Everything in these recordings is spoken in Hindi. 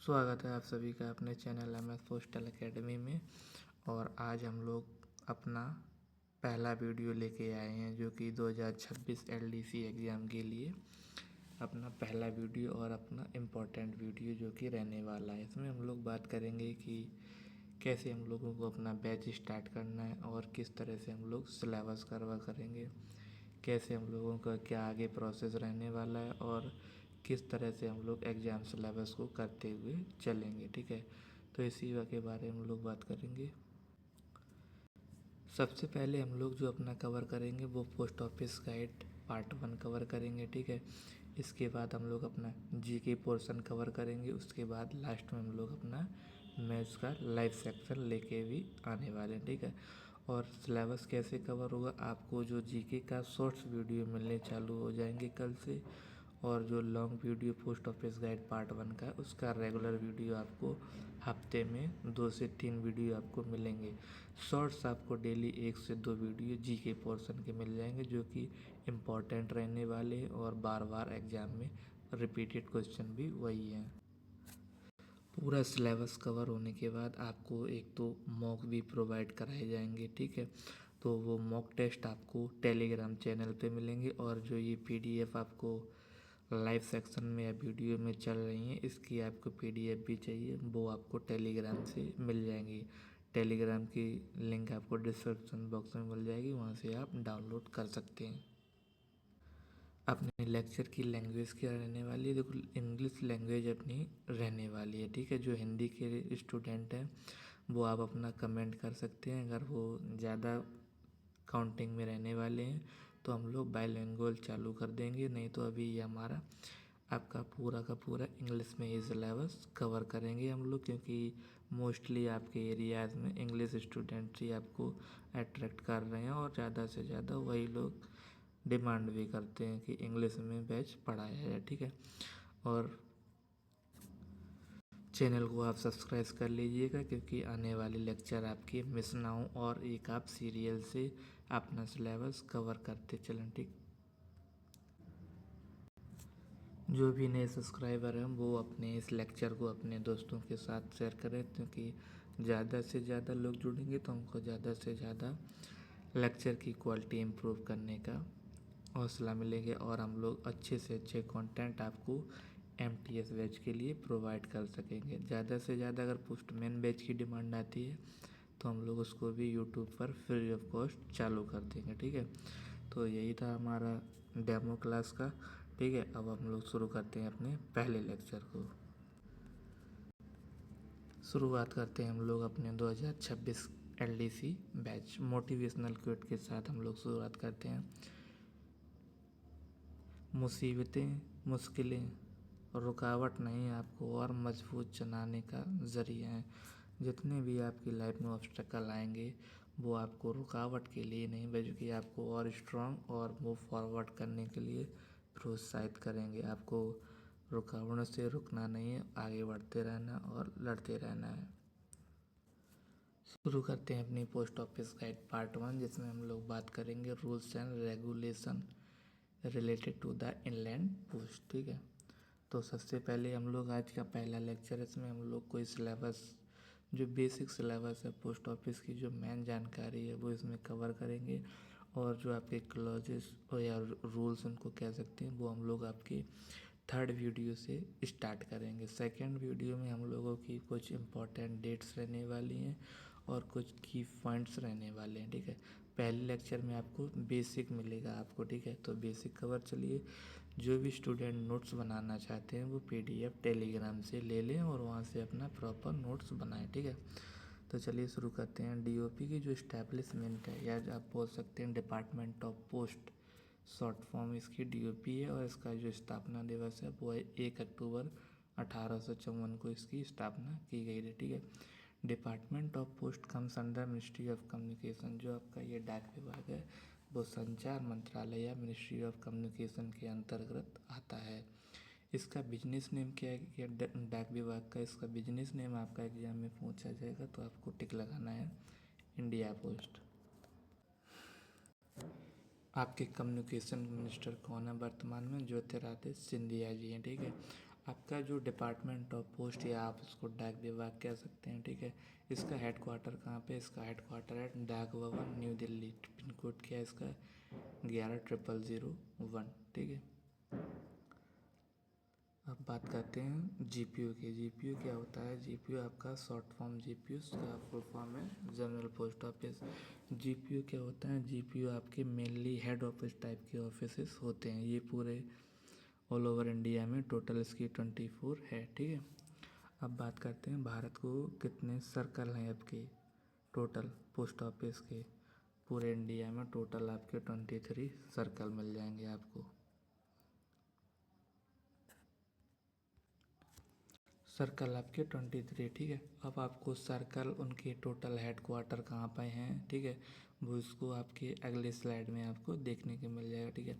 स्वागत है आप सभी का अपने चैनल MS पोस्टल एकेडमी में। और आज हम लोग अपना पहला वीडियो लेके आए हैं जो कि 2026 LDC एग्ज़ाम के लिए अपना पहला वीडियो और अपना इम्पोर्टेंट वीडियो जो कि रहने वाला है। इसमें हम लोग बात करेंगे कि कैसे हम लोगों को अपना बैच स्टार्ट करना है और किस तरह से हम लोग सिलेबस करेंगे, कैसे हम लोगों का क्या आगे प्रोसेस रहने वाला है और किस तरह से हम लोग एग्ज़ाम सिलेबस को करते हुए चलेंगे। ठीक है, तो इसी के बारे में हम लोग बात करेंगे। सबसे पहले हम लोग जो अपना कवर करेंगे वो post office guide part 1 cover करेंगे। ठीक है, इसके बाद हम लोग अपना जीके पोर्शन कवर करेंगे। उसके बाद लास्ट में हम लोग अपना मैथ्स का लाइव सेक्शन लेके भी आने वाले हैं। ठीक है, और सिलेबस कैसे कवर होगा, आपको जो जीके का शॉर्ट्स वीडियो मिलने चालू हो जाएंगे कल से, और जो long video post office guide part 1 का उसका रेगुलर वीडियो आपको हफ्ते में 2 से 3 वीडियो आपको मिलेंगे। शॉर्ट्स आपको डेली 1 से 2 वीडियो जीके पोर्शन के मिल जाएंगे जो कि इम्पॉर्टेंट रहने वाले हैं और बार बार एग्ज़ाम में रिपीटेड क्वेश्चन भी वही हैं। पूरा सिलेबस कवर होने के बाद आपको एक तो मॉक भी प्रोवाइड कराए जाएंगे। ठीक है, तो वो मॉक टेस्ट आपको टेलीग्राम चैनल पे मिलेंगे, और जो ये PDF आपको लाइव सेक्शन में या वीडियो में चल रही हैं इसकी आपको PDF भी चाहिए, वो आपको टेलीग्राम से मिल जाएंगी। टेलीग्राम की लिंक आपको डिस्क्रिप्शन बॉक्स में मिल जाएगी, वहाँ से आप डाउनलोड कर सकते हैं। अपने लेक्चर की लैंग्वेज क्या रहने वाली है, देखो इंग्लिश लैंग्वेज अपनी रहने वाली है। ठीक है, जो हिंदी के स्टूडेंट हैं वो आप अपना कमेंट कर सकते हैं, अगर वो ज़्यादा काउंटिंग में रहने वाले हैं तो हम लोग बाइलिंगुअल चालू कर देंगे, नहीं तो अभी ये हमारा आपका पूरा का पूरा इंग्लिश में ही सिलेबस कवर करेंगे हम लोग, क्योंकि मोस्टली आपके एरियाज़ में इंग्लिश स्टूडेंट्स ही आपको अट्रैक्ट कर रहे हैं और ज़्यादा से ज़्यादा वही लोग डिमांड भी करते हैं कि इंग्लिश में बैच पढ़ाया जाए। ठीक है, और चैनल को आप सब्सक्राइब कर लीजिएगा क्योंकि आने वाले लेक्चर आपके मिस ना हो और एक आप सीरियल से अपना सिलेबस कवर करते चलें। ठीक, जो भी नए सब्सक्राइबर हैं वो अपने इस लेक्चर को अपने दोस्तों के साथ शेयर करें, क्योंकि ज़्यादा से ज़्यादा लोग जुड़ेंगे तो हमको ज़्यादा से ज़्यादा लेक्चर की क्वालिटी इम्प्रूव करने का हौसला मिलेगा और हम लोग अच्छे से अच्छे कंटेंट आपको MTS बैच के लिए प्रोवाइड कर सकेंगे। ज़्यादा से ज़्यादा अगर पोस्टमैन बैच की डिमांड आती है तो हम लोग उसको भी यूट्यूब पर फ्री ऑफ कॉस्ट चालू कर देंगे। ठीक है, तो यही था हमारा डेमो क्लास का। ठीक है, अब हम लोग शुरू करते हैं अपने पहले लेक्चर को। शुरुआत करते हैं हम लोग अपने 2026 LDC बैच मोटिवेशनल क्विट के साथ हम लोग शुरुआत करते हैं। मुसीबतें मुश्किलें रुकावट नहीं, आपको और मजबूत बनाने का ज़रिया है। जितने भी आपकी लाइफ में ऑब्स्टेकल आएंगे वो आपको रुकावट के लिए नहीं बल्कि आपको और स्ट्रांग और मूव फॉरवर्ड करने के लिए प्रोत्साहित करेंगे। आपको रुकावटों से रुकना नहीं है, आगे बढ़ते रहना और लड़ते रहना है। शुरू करते हैं अपनी पोस्ट ऑफिस गाइड पार्ट 1, जिसमें हम लोग बात करेंगे rules and regulation related to the inland post. ठीक है, तो सबसे पहले हम लोग आज का पहला लेक्चर, इसमें हम लोग कोई सिलेबस जो बेसिक सिलेबस है पोस्ट ऑफिस की जो मेन जानकारी है वो इसमें कवर करेंगे, और जो आपके क्लॉजेस या रूल्स उनको कह सकते हैं वो हम लोग आपके थर्ड वीडियो से स्टार्ट करेंगे। सेकंड वीडियो में हम लोगों की कुछ इम्पॉर्टेंट डेट्स रहने वाली हैं और कुछ की पॉइंट्स रहने वाले हैं। ठीक है, पहले लेक्चर में आपको बेसिक मिलेगा आपको। ठीक है, तो बेसिक कवर चलिए। जो भी स्टूडेंट नोट्स बनाना चाहते हैं वो PDF टेलीग्राम से ले लें और वहाँ से अपना प्रॉपर नोट्स बनाएं। ठीक है, तो चलिए शुरू करते हैं। DOP की जो इस्टेब्लिशमेंट है, या आप बोल सकते हैं department of post, short form इसकी DOP है, और इसका जो स्थापना दिवस है वो है 1 अक्टूबर 1854 को इसकी स्थापना की गई थी। ठीक है, department of post comes under ministry of communication. जो आपका ये डाक विभाग है वो संचार मंत्रालय या मिनिस्ट्री ऑफ कम्युनिकेशन के अंतर्गत आता है। इसका बिजनेस नेम क्या है, क्या डाक विभाग का इसका बिजनेस नेम आपका एग्जाम में पूछा जाएगा तो आपको टिक लगाना है इंडिया पोस्ट। आपके कम्युनिकेशन मिनिस्टर कौन है वर्तमान में, ज्योतिरादित्य सिंधिया जी हैं। ठीक है, आपका जो डिपार्टमेंट ऑफ पोस्ट या आप उसको डाक विभाग कह सकते हैं, ठीक है। इसका हेडक्वार्टर कहाँ पे? इसका हेडक्वार्टर है डाक भवन न्यू दिल्ली। पिन कोड क्या है इसका? 11,001, ठीक है। अब बात करते हैं जीपीयू की। जीपीयू क्या होता है? जीपीयू आपका शॉर्ट फॉर्म जीपीयू का फुल फॉर्म है जनरल पोस्ट ऑफिस। जीपीयू क्या होता है? जीपीयू आपके मेनली हेड ऑफिस टाइप के ऑफिसेस होते हैं। ये पूरे ऑल ओवर इंडिया में टोटल इसकी 24 है, ठीक है। अब बात करते हैं भारत को कितने सर्कल हैं आपके टोटल पोस्ट ऑफिस के। पूरे इंडिया में टोटल आपके 23 सर्कल मिल जाएंगे आपको। सर्कल आपके 23, ठीक है। अब आपको सर्कल उनके टोटल हेडक्वार्टर कहाँ पे हैं, ठीक है, वो इसको आपके अगले स्लाइड में आपको देखने को मिल जाएगा, ठीक है।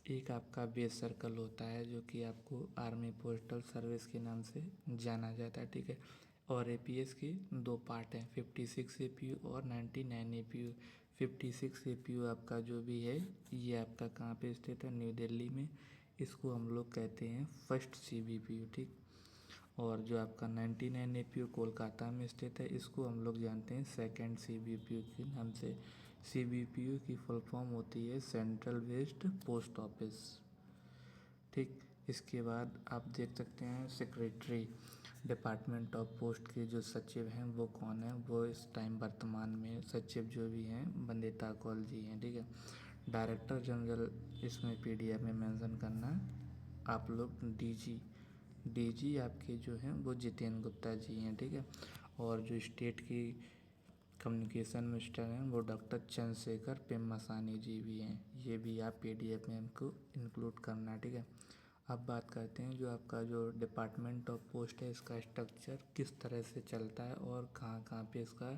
एक आपका बेस सर्कल होता है जो कि आपको आर्मी पोस्टल सर्विस के नाम से जाना जाता है, ठीक है। और एपीएस के दो पार्ट हैं, 56 एपीयू और 99 एपीयू। 56 एपीयू आपका जो भी है ये आपका कहाँ पे स्थित है? न्यू दिल्ली में। इसको हम लोग कहते हैं फर्स्ट सीबीपीयू, ठीक। और जो आपका 99 एपीयू कोलकाता में स्थित है, इसको हम लोग जानते हैं सेकंड सीबीपीयू के नाम से। सीबीपीयू की फुल फॉर्म होती है सेंट्रल वेस्ट पोस्ट ऑफिस, ठीक। इसके बाद आप देख सकते हैं सेक्रेटरी डिपार्टमेंट ऑफ पोस्ट के जो सचिव हैं वो कौन है? वो इस टाइम वर्तमान में सचिव जो भी हैं वंदिता कौल जी हैं, ठीक है। डायरेक्टर जनरल इसमें पीडीएफ में मेंशन करना आप लोग डीजी। डीजी आपके जो हैं वो जितेंद्र गुप्ता जी हैं, ठीक है। और जो स्टेट की कम्युनिकेशन मिनिस्टर हैं वो डॉक्टर चंद्रशेखर पेम्मासानी जी भी हैं। ये भी आप पीडीएफ में हमको इंक्लूड करना, ठीक है। अब बात करते हैं जो आपका जो डिपार्टमेंट ऑफ पोस्ट है इसका स्ट्रक्चर किस तरह से चलता है और कहाँ कहाँ पे इसका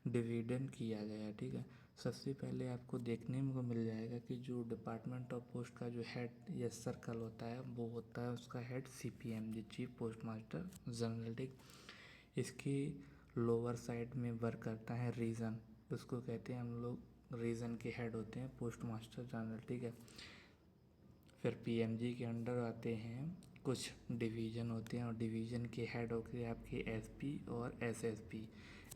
डिवीजन किया गया है, ठीक है। सबसे पहले आपको देखने को मिल जाएगा कि जो डिपार्टमेंट ऑफ पोस्ट का जो हेड या सर्कल होता है वो होता है उसका हेड सीपीएम जी, चीफ पोस्ट मास्टर जनरल, ठीक। इसकी लोअर साइड में वर्क करता है रीजन, उसको कहते हैं हम लोग रीजन के हेड होते हैं पोस्ट मास्टर जनरल, ठीक है। फिर पीएमजी के अंडर आते हैं कुछ डिवीज़न होते हैं और डिवीज़न के हेड होते हैं आपके एसपी और SSP.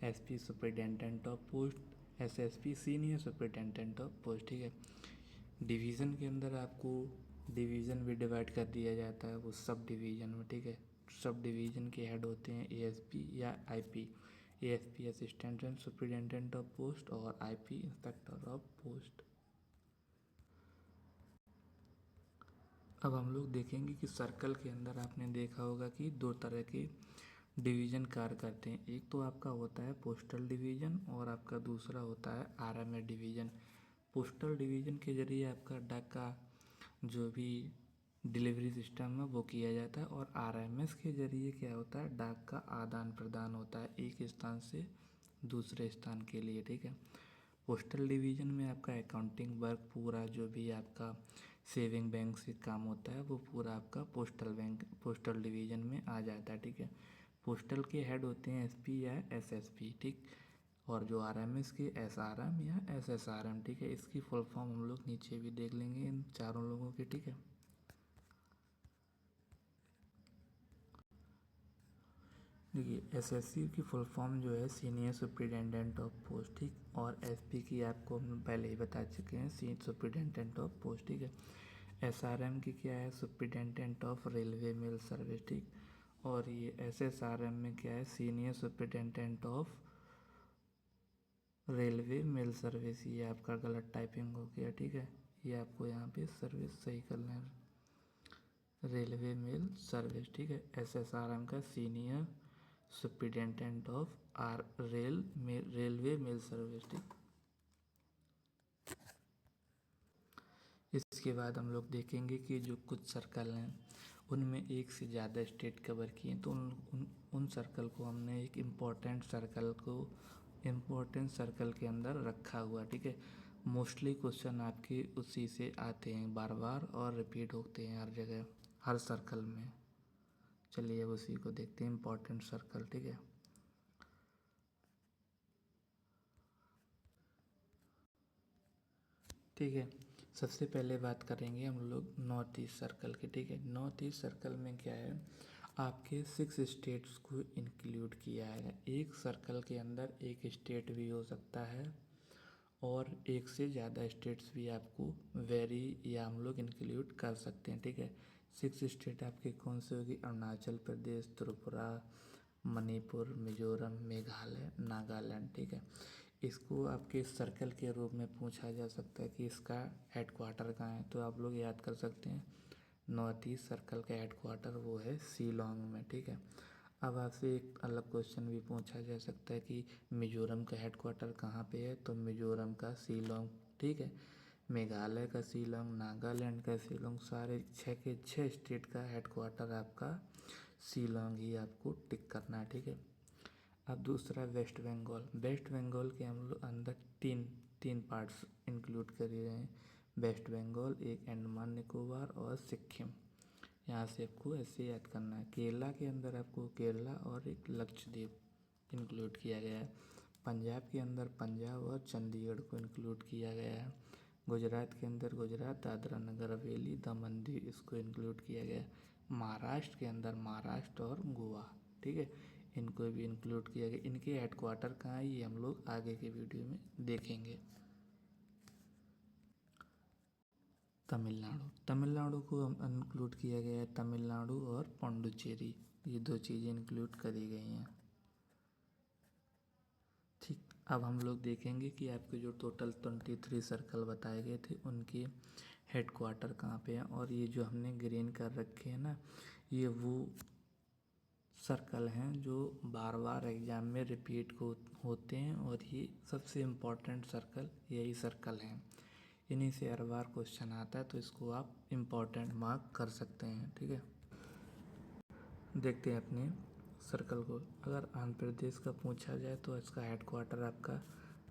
SP superintendent of post, SSP senior superintendent of post, ठीक है। डिवीज़न के अंदर आपको डिवीज़न भी डिवाइड कर दिया जाता है वो सब डिवीज़न में, ठीक है। सब डिवीज़न के हेड होते हैं एएसपी या IP. ASP assistant superintendent of post और आईपी इंस्पेक्टर ऑफ पोस्ट। अब हम लोग देखेंगे कि सर्कल के अंदर आपने देखा होगा कि दो तरह के डिवीज़न कार्य करते हैं। एक तो आपका होता है पोस्टल डिवीज़न और आपका दूसरा होता है आरएमएस डिवीज़न। पोस्टल डिवीज़न के ज़रिए आपका डाक का जो भी डिलीवरी सिस्टम है वो किया जाता है और आरएमएस के ज़रिए क्या होता है? डाक का आदान प्रदान होता है एक स्थान से दूसरे स्थान के लिए, ठीक है। पोस्टल डिवीज़न में आपका अकाउंटिंग वर्क पूरा जो भी आपका सेविंग बैंक से काम होता है वो पूरा आपका पोस्टल डिवीज़न में आ जाता है, ठीक है। पोस्टल के हेड होते हैं एसपी या एसएसपी, ठीक। और जो आरएमएस के एसआरएम या एसएसआरएम, ठीक है। इसकी फुल फॉर्म हम लोग नीचे भी देख लेंगे इन चारों लोगों की, ठीक है। देखिए एसएससी की फुल फॉर्म जो है सीनियर सुपरिटेंडेंट ऑफ पोस्ट, ठीक। और एसपी की आपको हम पहले ही बता चुके हैं सीनियर सुपरिटेंडेंट ऑफ पोस्ट, ठीक है। एसआरएम की क्या है? Superintendent of railway mail service, ठीक। और ये एसएसआरएम में क्या है? Senior superintendent of railway mail service. ये आपका गलत टाइपिंग हो गया, ठीक है। ये आपको यहाँ पे सर्विस सही करना है, रेलवे मेल सर्विस, ठीक है। एसएसआरएम का senior superintendent of railway mail service, ठीक। इसके बाद हम लोग देखेंगे कि जो कुछ सर्कल हैं उनमें एक से ज़्यादा स्टेट कवर किए तो उन सर्कल को हमने एक इम्पोर्टेंट सर्कल के अंदर रखा हुआ, ठीक है। मोस्टली क्वेश्चन आपके उसी से आते हैं बार बार और रिपीट होते हैं हर जगह हर सर्कल में। चलिए अब उसी को देखते हैं इम्पोर्टेंट सर्कल, ठीक है। ठीक है, सबसे पहले बात करेंगे हम लोग नॉर्थ ईस्ट सर्कल की, ठीक है। नॉर्थ ईस्ट सर्कल में क्या है, आपके 6 स्टेट्स को इंक्लूड किया है। एक सर्कल के अंदर एक स्टेट भी हो सकता है और एक से ज़्यादा स्टेट्स भी आपको वेरी या हम लोग इंक्लूड कर सकते हैं, ठीक है। 6 स्टेट आपके कौन से होगी, अरुणाचल प्रदेश, त्रिपुरा, मणिपुर, मिजोरम, मेघालय, नागालैंड, ठीक है। इसको आपके सर्कल के रूप में पूछा जा सकता है कि इसका हेडक्वार्टर कहाँ है, तो आप लोग याद कर सकते हैं नॉर्थ ईस्ट सर्कल का हेडक्वार्टर वो है शिलोंग में, ठीक है। अब आपसे एक अलग क्वेश्चन भी पूछा जा सकता है कि मिजोरम का हेडक्वार्टर कहाँ पे है, तो मिजोरम का शिलोंग, ठीक है। मेघालय का शिलोंग, नागालैंड का शिलोंग, सारे 6 के 6 स्टेट का हेडक्वार्टर आपका शिलोंग ही आपको टिक करना है, ठीक है। अब दूसरा वेस्ट बंगाल। वेस्ट बंगाल के हम लोग अंदर तीन तीन पार्ट्स इंक्लूड कर रहे हैं। वेस्ट बंगाल, एक अंडमान निकोबार और सिक्किम। यहाँ से आपको ऐसे याद करना है। केरला के अंदर आपको केरला और एक लक्षद्वीप इंक्लूड किया गया है। पंजाब के अंदर पंजाब और चंडीगढ़ को इंक्लूड किया गया है। गुजरात के अंदर गुजरात, दादरा नगर हवेली, दमन दीव इसको इंक्लूड किया गया है। महाराष्ट्र के अंदर महाराष्ट्र और गोवा, ठीक है, इनको भी इंक्लूड किया गया। इनके हेडक्वार्टर कहाँ है ये हम लोग आगे के वीडियो में देखेंगे। तमिलनाडु, तमिलनाडु को इंक्लूड किया गया है। तमिलनाडु और पौंडुचेरी, ये 2 चीज़ें इंक्लूड करी गई हैं, ठीक। अब हम लोग देखेंगे कि आपके जो टोटल 23 सर्कल बताए गए थे उनके हेडक्वार्टर कहाँ पे हैं। और ये जो हमने ग्रीन कर रखे हैं ना, ये वो सर्कल हैं जो बार बार एग्ज़ाम में रिपीट होते हैं और ये सबसे इम्पोर्टेंट सर्कल यही सर्कल हैं। इन्हीं से हर बार क्वेश्चन आता है, तो इसको आप इम्पोर्टेंट मार्क कर सकते हैं, ठीक है। देखते हैं अपने सर्कल को। अगर आंध्र प्रदेश का पूछा जाए तो इसका हेडक्वार्टर आपका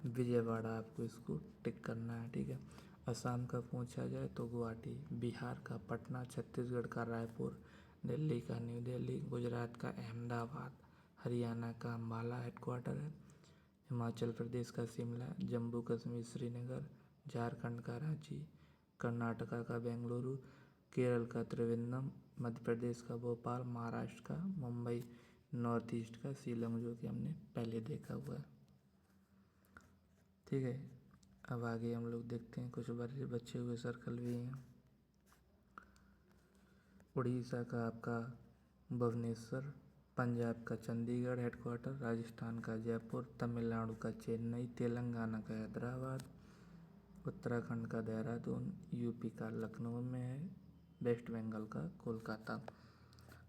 विजयवाड़ा, आपको इसको टिक करना है, ठीक है। असम का पूछा जाए तो गुवाहाटी, बिहार का पटना, छत्तीसगढ़ का रायपुर, दिल्ली का न्यू दिल्ली, गुजरात का अहमदाबाद, हरियाणा का अम्बाला हेडक्वार्टर है, हिमाचल प्रदेश का शिमला, जम्मू कश्मीर श्रीनगर, झारखंड का रांची, कर्नाटका का बेंगलुरु, केरल का त्रिवेंद्रम, मध्य प्रदेश का भोपाल, महाराष्ट्र का मुंबई, नॉर्थ ईस्ट का शिलोंग, जो कि हमने पहले देखा हुआ है, ठीक है। अब आगे हम लोग देखते हैं कुछ बचे हुए सर्कल भी हैं। उड़ीसा का आपका भुवनेश्वर, पंजाब का चंडीगढ़ हेडक्वार्टर, राजस्थान का जयपुर, तमिलनाडु का चेन्नई, तेलंगाना का हैदराबाद, उत्तराखंड का देहरादून, यूपी का लखनऊ में है, वेस्ट बंगाल का कोलकाता।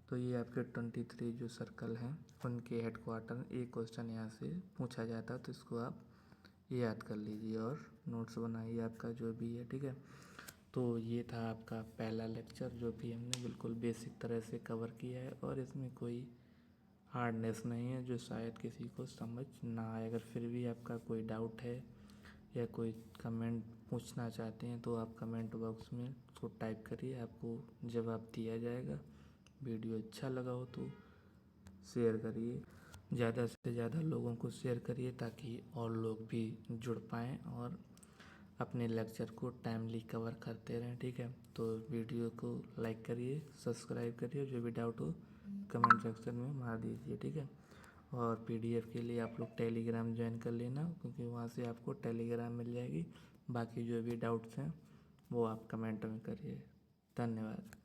तो ये आपके 23 जो सर्कल हैं उनके हेडक्वार्टर। एक क्वेश्चन यहाँ से पूछा जाता है तो इसको आप याद कर लीजिए और नोट्स बनाइए आपका जो भी है, ठीक है। तो ये था आपका पहला लेक्चर जो भी हमने बिल्कुल बेसिक तरह से कवर किया है और इसमें कोई हार्डनेस नहीं है जो शायद किसी को समझ ना आए। अगर फिर भी आपका कोई डाउट है या कोई कमेंट पूछना चाहते हैं तो आप कमेंट बॉक्स में उसको टाइप करिए, आपको जवाब दिया जाएगा। वीडियो अच्छा लगा हो तो शेयर करिए, ज़्यादा से ज़्यादा लोगों को शेयर करिए ताकि और लोग भी जुड़ पाएँ और अपने लेक्चर को टाइमली कवर करते रहें, ठीक है। तो वीडियो को लाइक करिए, सब्सक्राइब करिए, जो भी डाउट हो कमेंट सेक्शन में मार दीजिए, ठीक है। और PDF के लिए आप लोग टेलीग्राम ज्वाइन कर लेना क्योंकि वहाँ से आपको टेलीग्राम मिल जाएगी। बाकी जो भी डाउट्स हैं वो आप कमेंट में करिए। धन्यवाद।